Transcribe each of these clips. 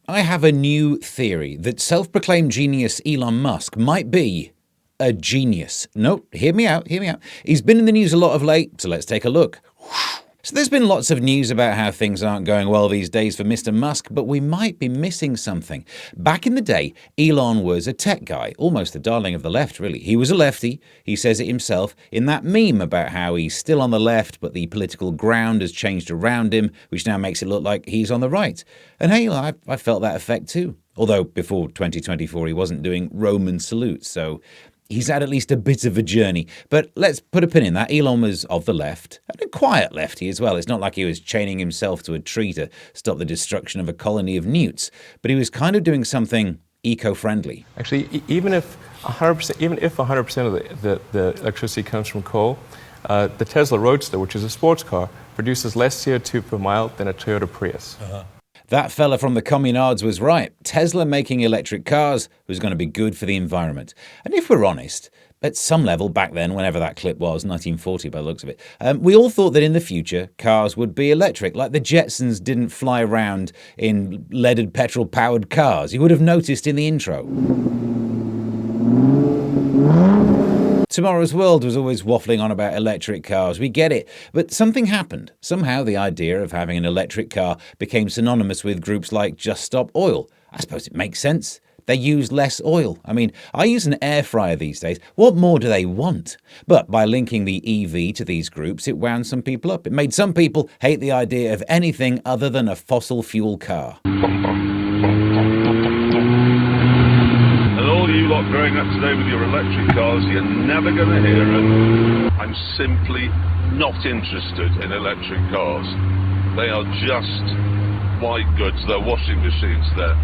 I have a new theory that self-proclaimed genius Elon Musk might be a genius. No, hear me out, hear me out. He's been in the news a lot of late, so let's take a look. So there's been lots of news about how things aren't going well these days for Mr. Musk, but we might be missing something. Back in the day, Elon was a tech guy, almost the darling of the left, really. He was a lefty. He says it himself in that meme about how he's still on the left, but the political ground has changed around him, which now makes it look like he's on the right. And hey, I felt that effect too. Although before 2024, he wasn't doing Roman salutes, so he's had at least a bit of a journey. But let's put a pin in that. Elon was of the left, and a quiet lefty as well. It's not like he was chaining himself to a tree to stop the destruction of a colony of newts, but he was kind of doing something eco-friendly. Actually, even if 100% of the electricity comes from coal, the Tesla Roadster, which is a sports car, produces less CO2 per mile than a Toyota Prius. That fella from the Communards was right. Tesla making electric cars was going to be good for the environment. And if we're honest, at some level back then, whenever that clip was, 1940 by the looks of it, we all thought that in the future cars would be electric, like the Jetsons didn't fly around in leaded petrol-powered cars. You would have noticed in the intro. Tomorrow's World was always waffling on about electric cars. We get it. But something happened. Somehow the idea of having an electric car became synonymous with groups like Just Stop Oil. I suppose it makes sense. They use less oil. I mean, I use an air fryer these days. What more do they want? But by linking the EV to these groups, it wound some people up. It made some people hate the idea of anything other than a fossil fuel car. You lot growing up today with your electric cars, you're never going to hear it. I'm simply not interested in electric cars. They are just white goods. They're washing machines. They're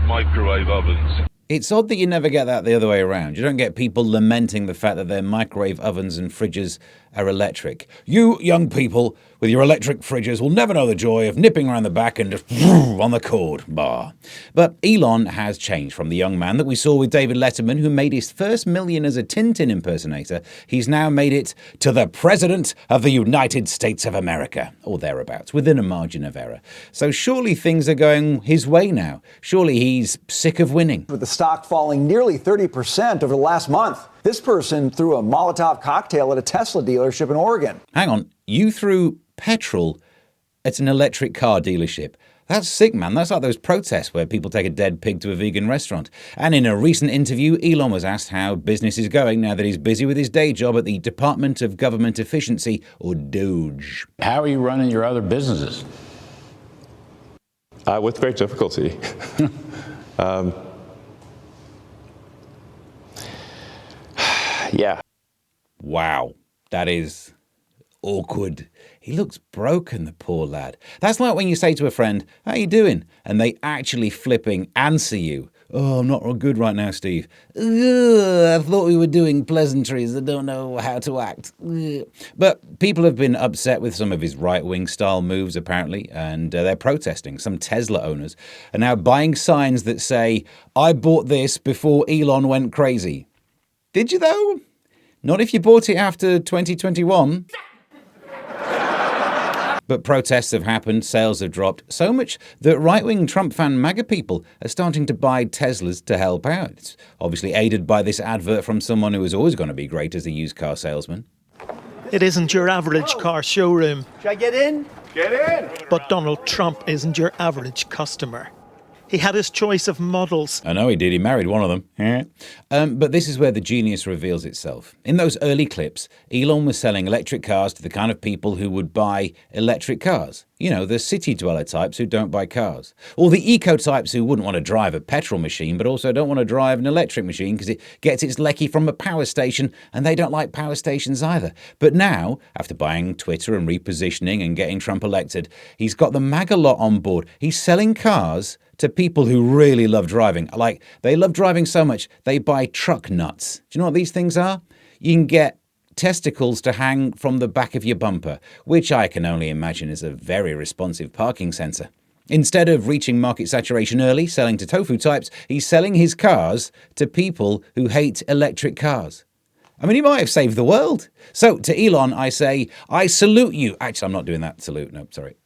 microwave ovens. It's odd that you never get that the other way around. You don't get people lamenting the fact that their microwave ovens and fridges are electric. You young people with your electric fridges will never know the joy of nipping around the back and just on the cord. Bah. But Elon has changed from the young man that we saw with David Letterman, who made his first million as a Tintin impersonator. He's now made it to the President of the United States of America, or thereabouts, within a margin of error. So surely things are going his way now. Surely he's sick of winning. With the stock falling nearly 30% over the last month. This person threw a Molotov cocktail at a Tesla dealership in Oregon. Hang on, you threw petrol at an electric car dealership? That's sick, man. That's like those protests where people take a dead pig to a vegan restaurant. And in a recent interview, Elon was asked how business is going now that he's busy with his day job at the Department of Government Efficiency, or DOGE. How are you running your other businesses? With great difficulty. Yeah. Wow, that is awkward. He looks broken, the poor lad. That's like when you say to a friend, "How you doing?" and they actually flipping answer you. "Oh, I'm not real good right now, Steve." "Ugh, I thought we were doing pleasantries. I don't know how to act." Ugh. But people have been upset with some of his right-wing style moves, apparently, and they're protesting. Some Tesla owners are now buying signs that say, "I bought this before Elon went crazy." Did you, though? Not if you bought it after 2021. But protests have happened, sales have dropped, so much that right-wing Trump fan MAGA people are starting to buy Teslas to help out. It's obviously aided by this advert from someone who is always going to be great as a used car salesman. It isn't your average car showroom. Should I get in? Get in! But Donald Trump isn't your average customer. He had his choice of models. I know he did. He married one of them. But this is where the genius reveals itself. In those early clips, Elon was selling electric cars to the kind of people who would buy electric cars. You know, the city dweller types who don't buy cars. Or the eco types who wouldn't want to drive a petrol machine, but also don't want to drive an electric machine because it gets its lecky from a power station, and they don't like power stations either. But now, after buying Twitter and repositioning and getting Trump elected, he's got the MAGA lot on board. He's selling cars to people who really love driving. Like, they love driving so much, they buy truck nuts. Do you know what these things are? You can get testicles to hang from the back of your bumper, which I can only imagine is a very responsive parking sensor. Instead of reaching market saturation early, selling to tofu types, he's selling his cars to people who hate electric cars. I mean, he might have saved the world. So to Elon, I say, I salute you. Actually, I'm not doing that salute. No, sorry.